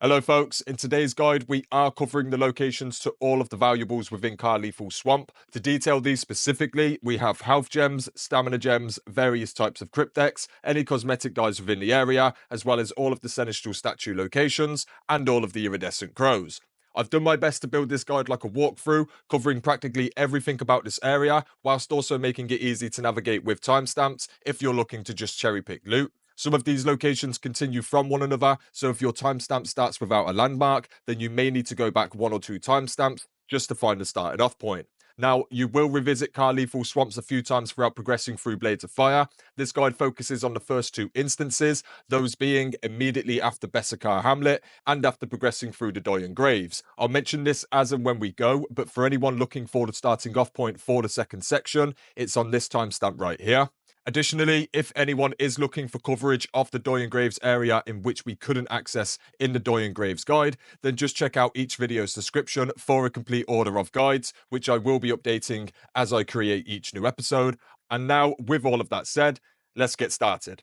Hello folks, in today's guide we are covering the locations to all of the valuables within Kar-Lethel Swamp. To detail these specifically, we have health gems, stamina gems, various types of Criptex, any cosmetic dyes within the area, as well as all of the Seneschal Statue locations, and all of the Iridescent Crows. I've done my best to build this guide like a walkthrough, covering practically everything about this area, whilst also making it easy to navigate with timestamps if you're looking to just cherry pick loot. Some of these locations continue from one another, so if your timestamp starts without a landmark, then you may need to go back one or two timestamps just to find the starting off point. Now, you will revisit Kar-Lethel Swamps a few times throughout progressing through Blades of Fire. This guide focuses on the first two instances, those being immediately after Besacarr Hamlet and after progressing through the Doyen Graves. I'll mention this as and when we go, but for anyone looking for the starting off point for the second section, it's on this timestamp right here. Additionally, if anyone is looking for coverage of the Doyen Graves area in which we couldn't access in the Doyen Graves guide, then just check out each video's description for a complete order of guides, which I will be updating as I create each new episode. And now, with all of that said, let's get started.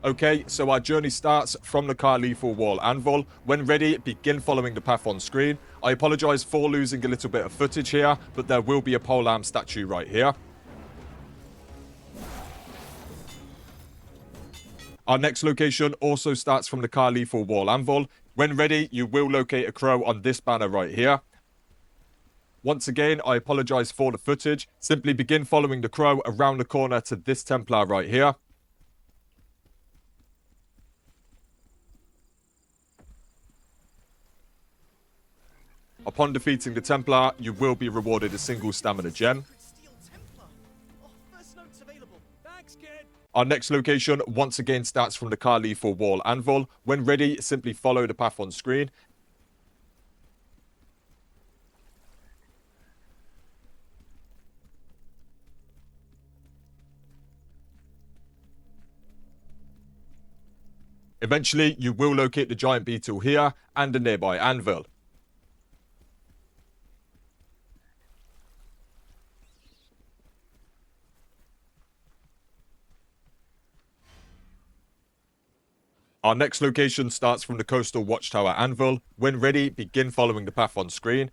Okay, so our journey starts from the Kar-Lethel Wall Anvil. When ready, begin following the path on screen. I apologise for losing a little bit of footage here, but there will be a Polearm Statue right here. Our next location also starts from the Kar-Lethel Wall Anvil. When ready, you will locate a crow on this banner right here. Once again, I apologise for the footage. Simply begin following the crow around the corner to this Templar right here. Upon defeating the Templar, you will be rewarded a single stamina gem. Our next location once again starts from the Kar-Lethel Wall Anvil. When ready, simply follow the path on screen. Eventually, you will locate the giant beetle here and a nearby anvil. Our next location starts from the Coastal Watchtower Anvil. When ready, begin following the path on screen.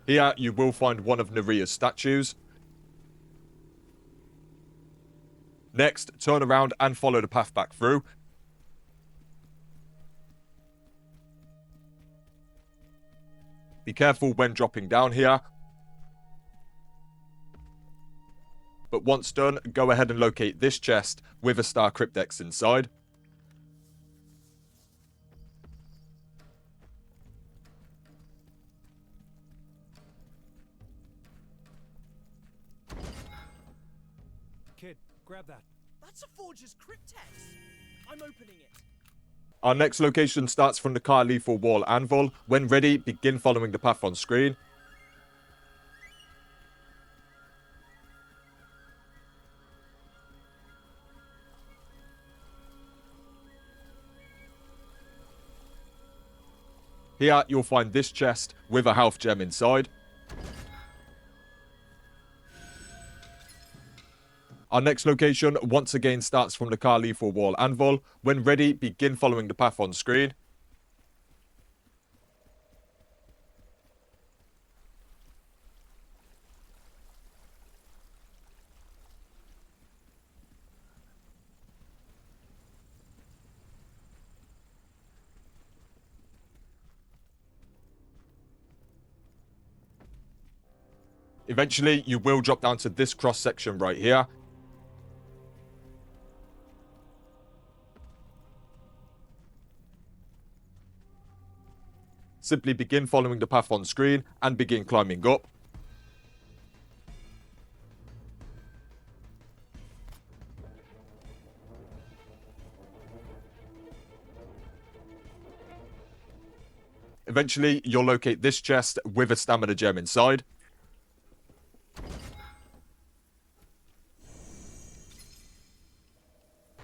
Here, you will find one of Nerea's statues. Next, turn around and follow the path back through. Be careful when dropping down here. But once done, go ahead and locate this chest with a star Criptex inside. Kid, grab that. That's a forger's Criptex. I'm opening it. Our next location starts from the Kar-Lethel Wall Anvil. When ready, begin following the path on screen. Here, you'll find this chest with a health gem inside. Our next location once again starts from the Kar-Lethel Wall Anvil. When ready, begin following the path on screen. Eventually, you will drop down to this cross section right here. Simply begin following the path on screen and begin climbing up. Eventually, you'll locate this chest with a stamina gem inside.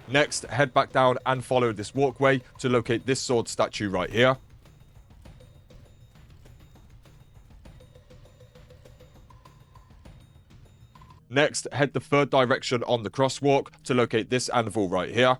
Next, head back down and follow this walkway to locate this sword statue right here. Next, head the third direction on the crosswalk to locate this anvil right here.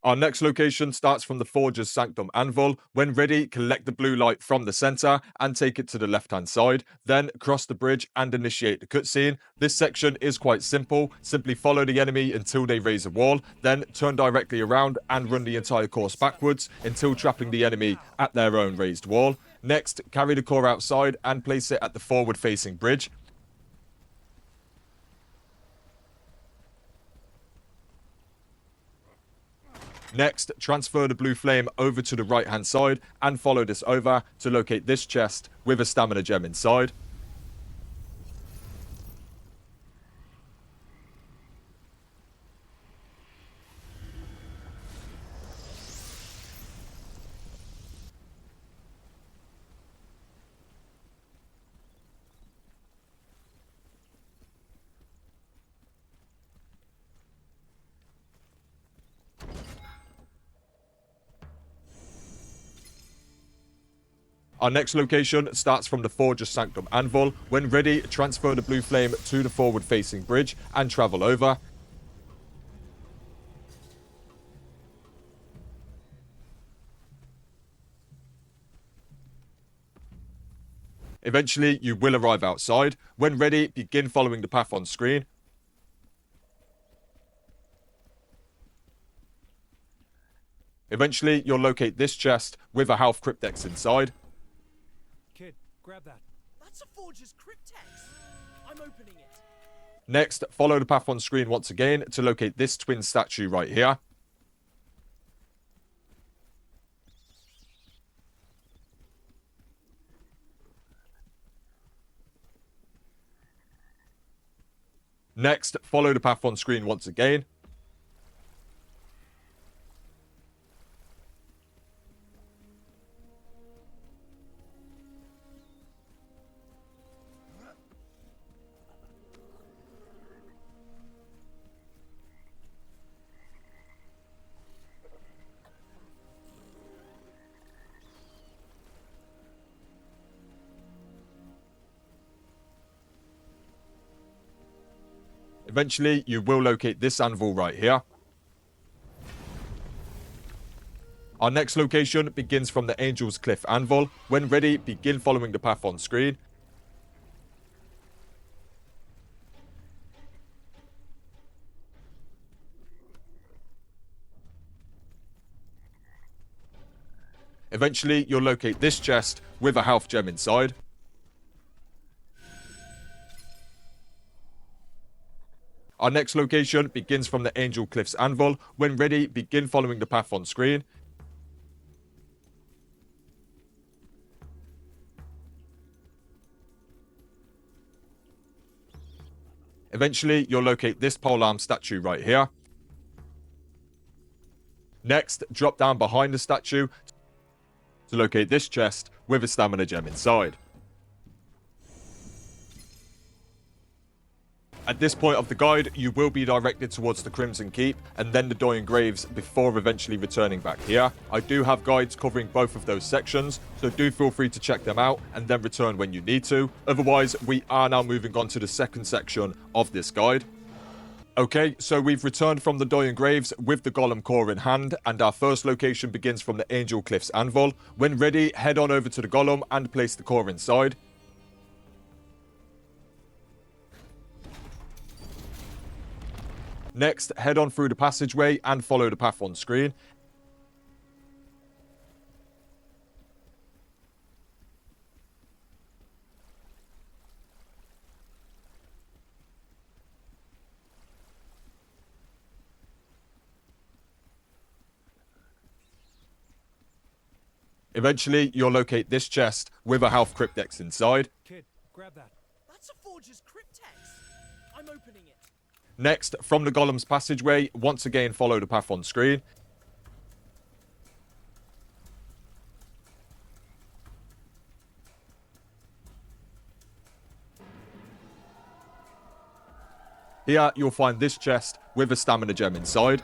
Our next location starts from the Forger's Sanctum Anvil. When ready, collect the blue light from the center and take it to the left-hand side. Then cross the bridge and initiate the cutscene. This section is quite simple. Simply follow the enemy until they raise a wall, then turn directly around and run the entire course backwards until trapping the enemy at their own raised wall. Next, carry the core outside and place it at the forward-facing bridge. Next, transfer the blue flame over to the right-hand side and follow this over to locate this chest with a stamina gem inside. Our next location starts from the Forger's Sanctum Anvil. When ready, transfer the blue flame to the forward-facing bridge and travel over. Eventually, you will arrive outside. When ready, begin following the path on screen. Eventually, you'll locate this chest with a half Criptex inside. Kid, grab that. That's a Forger's Criptex. I'm opening it. Next, follow the path on screen once again to locate this twin statue right here. Next, follow the path on screen once again. Eventually, you will locate this anvil right here. Our next location begins from the Angel's Cliff Anvil. When ready, begin following the path on screen. Eventually, you'll locate this chest with a health gem inside. Our next location begins from the Angel Cliffs Anvil. When ready, begin following the path on screen. Eventually, you'll locate this Polearm Statue right here. Next, drop down behind the statue to locate this chest with a stamina gem inside. At this point of the guide, you will be directed towards the Crimson Keep and then the Doyen Graves before eventually returning back here. I do have guides covering both of those sections, so do feel free to check them out and then return when you need to. Otherwise, we are now moving on to the second section of this guide. Okay, so we've returned from the Doyen Graves with the Golem core in hand, and our first location begins from the Angel Cliffs Anvil. When ready, head on over to the Golem and place the core inside. Next, head on through the passageway and follow the path on screen. Eventually, you'll locate this chest with a half Criptex inside. Kid, grab that. That's a Forger's Criptex. I'm opening it. Next, from the Golem's passageway, once again follow the path on screen. Here, you'll find this chest with a stamina gem inside.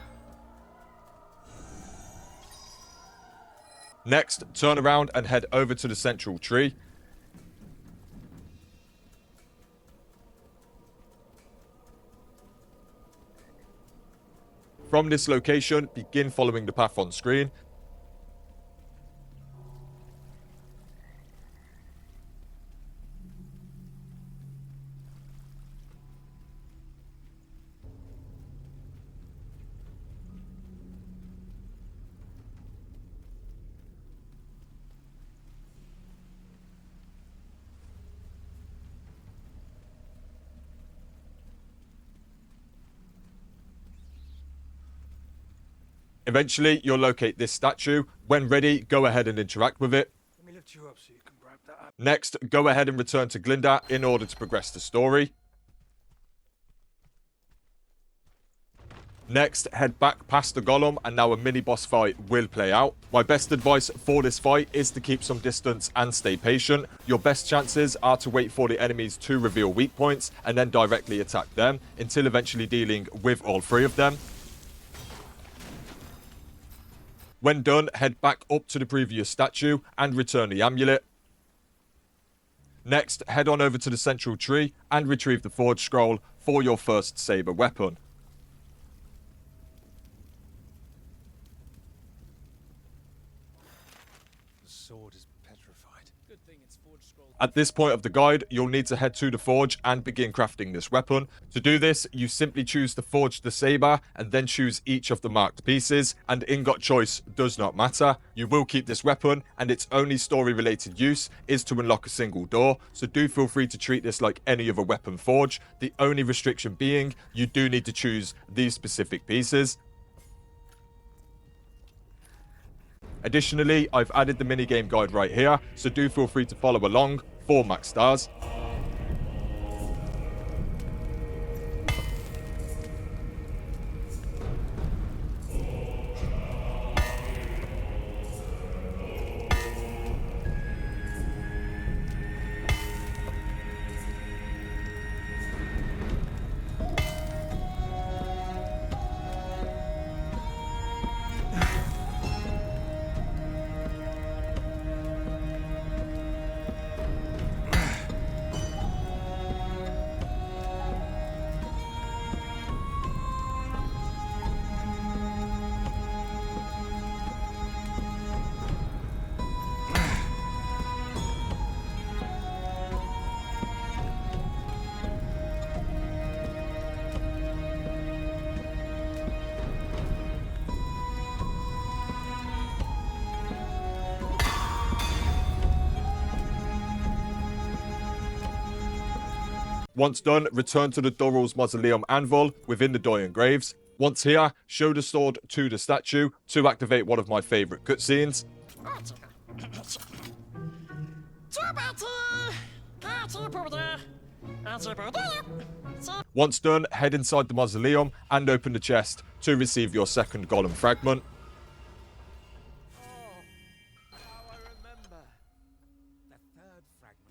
Next, turn around and head over to the central tree. From this location, begin following the path on screen. Eventually, you'll locate this statue. When ready, go ahead and interact with it. Let me lift you up so you can grab that. Next, go ahead and return to Glinda in order to progress the story. Next, head back past the Golem and now a mini-boss fight will play out. My best advice for this fight is to keep some distance and stay patient. Your best chances are to wait for the enemies to reveal weak points and then directly attack them until eventually dealing with all three of them. When done, head back up to the previous statue and return the amulet. Next, head on over to the central tree and retrieve the Forge Scroll for your first Sabre weapon. The sword is petrified. Good thing it's Forge Scroll. At this point of the guide, you'll need to head to the forge and begin crafting this weapon. To do this, you simply choose to forge the saber and then choose each of the marked pieces, and ingot choice does not matter. You will keep this weapon and its only story related use is to unlock a single door, so do feel free to treat this like any other weapon forge. The only restriction being you do need to choose these specific pieces. Additionally, I've added the minigame guide right here, so do feel free to follow along for max stars. Once done, return to the Doral's Mausoleum Anvil within the Doyen Graves. Once here, show the sword to the statue to activate one of my favourite cutscenes. Once done, head inside the mausoleum and open the chest to receive your second Golem fragment.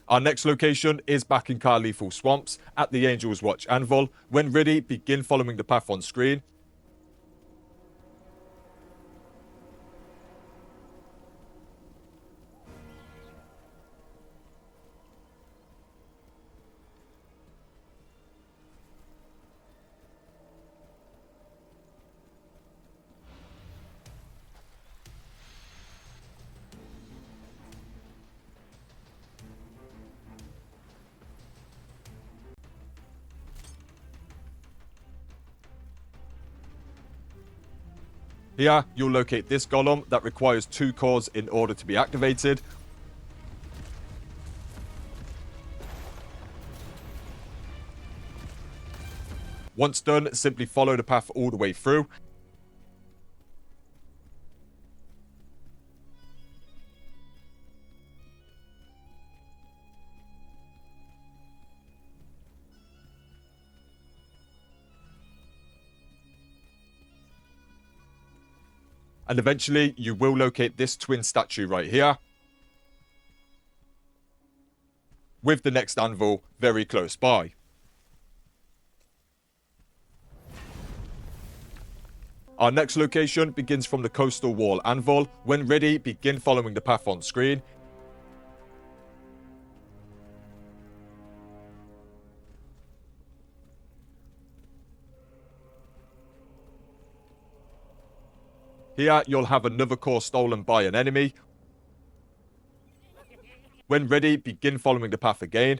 Our next location is back in Kar-Lethel Swamps at the Angel's Watch Anvil. When ready, begin following the path on screen. Here, you'll locate this golem that requires 2 cores in order to be activated. Once done, simply follow the path all the way through. And eventually, you will locate this twin statue right here, with the next anvil very close by. Our next location begins from the coastal wall anvil. When ready, begin following the path on screen. Here, you'll have another core stolen by an enemy. When ready, begin following the path again.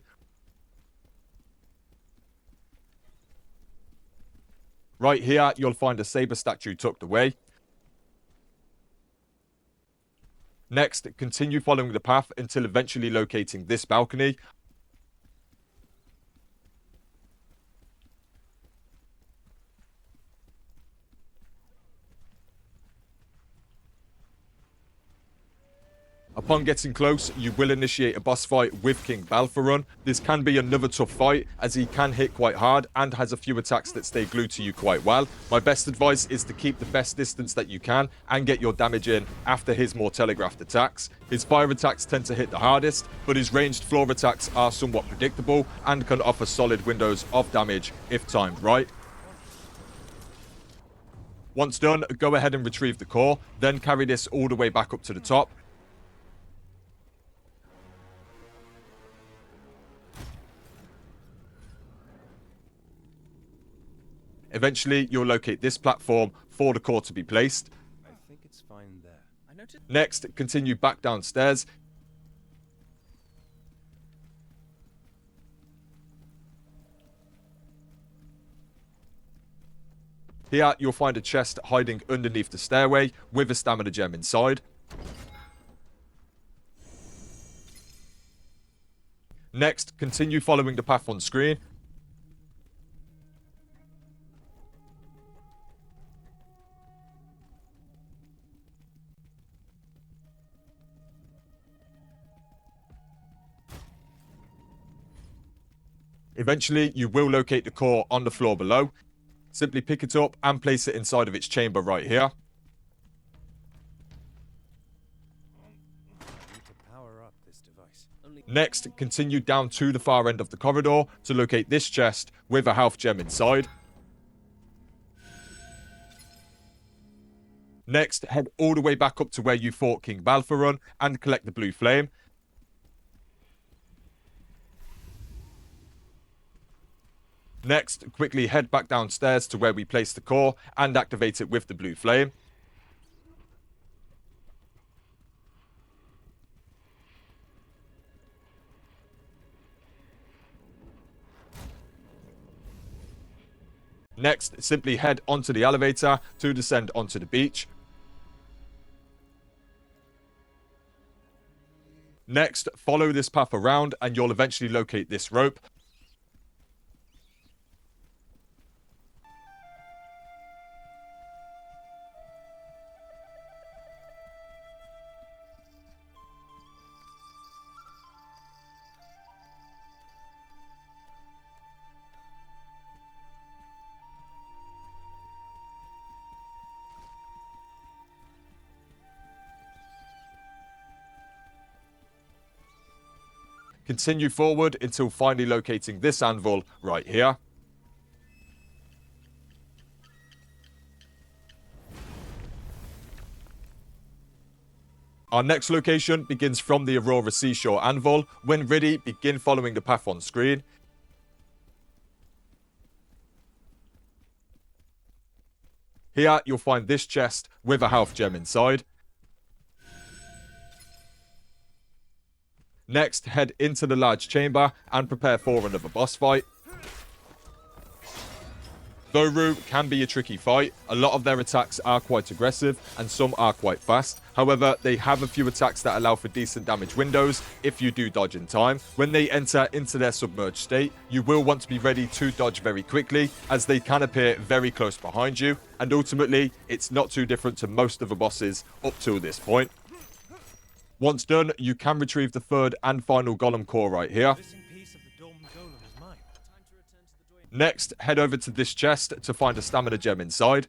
Right here, you'll find a Sabre statue tucked away. Next, continue following the path until eventually locating this balcony. Upon getting close, you will initiate a boss fight with King Baltharun. This can be another tough fight, as he can hit quite hard and has a few attacks that stay glued to you quite well. My best advice is to keep the best distance that you can and get your damage in after his more telegraphed attacks. His fire attacks tend to hit the hardest, but his ranged floor attacks are somewhat predictable and can offer solid windows of damage if timed right. Once done, go ahead and retrieve the core, then carry this all the way back up to the top. Eventually, you'll locate this platform for the core to be placed. I think it's fine there. Next, continue back downstairs. Here, you'll find a chest hiding underneath the stairway with a stamina gem inside. Next, continue following the path on screen. Eventually, you will locate the core on the floor below. Simply pick it up and place it inside of its chamber right here. Next, continue down to the far end of the corridor to locate this chest with a health gem inside. Next, head all the way back up to where you fought King Baltharun and collect the blue flame. Next, quickly head back downstairs to where we placed the core and activate it with the blue flame. Next, simply head onto the elevator to descend onto the beach. Next, follow this path around and you'll eventually locate this rope. Continue forward until finally locating this anvil right here. Our next location begins from the Aurora Seashore Anvil. When ready, begin following the path on screen. Here, you'll find this chest with a health gem inside. Next, head into the large chamber and prepare for another boss fight. Though Rue can be a tricky fight, a lot of their attacks are quite aggressive and some are quite fast. However, they have a few attacks that allow for decent damage windows if you do dodge in time. When they enter into their submerged state, you will want to be ready to dodge very quickly, as they can appear very close behind you, and ultimately, it's not too different to most of the bosses up till this point. Once done, you can retrieve the third and final Golem core right here. Next, head over to this chest to find a stamina gem inside.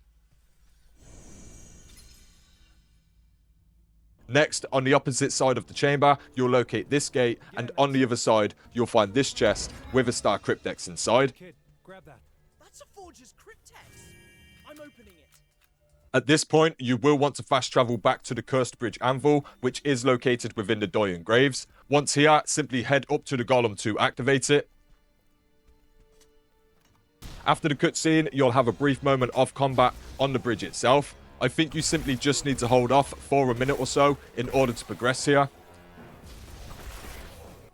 Next, on the opposite side of the chamber, you'll locate this gate, and on the other side, you'll find this chest with a star Criptex inside. Kid, grab that. That's a forger's Criptex. I'm opening it. At this point, you will want to fast travel back to the Cursed Bridge Anvil, which is located within the Doyen Graves. Once here, simply head up to the Golem to activate it. After the cutscene, you'll have a brief moment of combat on the bridge itself. I think you simply just need to hold off for a minute or so in order to progress here.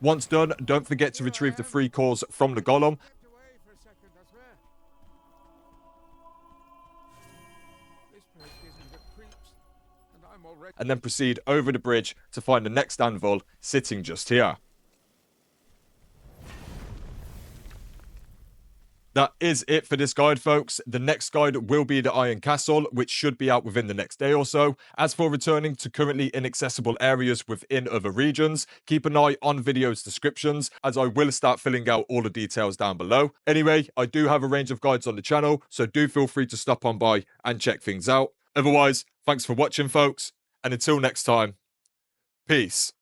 Once done, don't forget to retrieve the 3 cores from the Golem. And then proceed over the bridge to find the next Anvil sitting just here. That is it for this guide, folks. The next guide will be the Iron Castle, which should be out within the next day or so. As for returning to currently inaccessible areas within other regions, keep an eye on video's descriptions, as I will start filling out all the details down below. Anyway, I do have a range of guides on the channel, so do feel free to stop on by and check things out. Otherwise, thanks for watching, folks, and until next time, peace.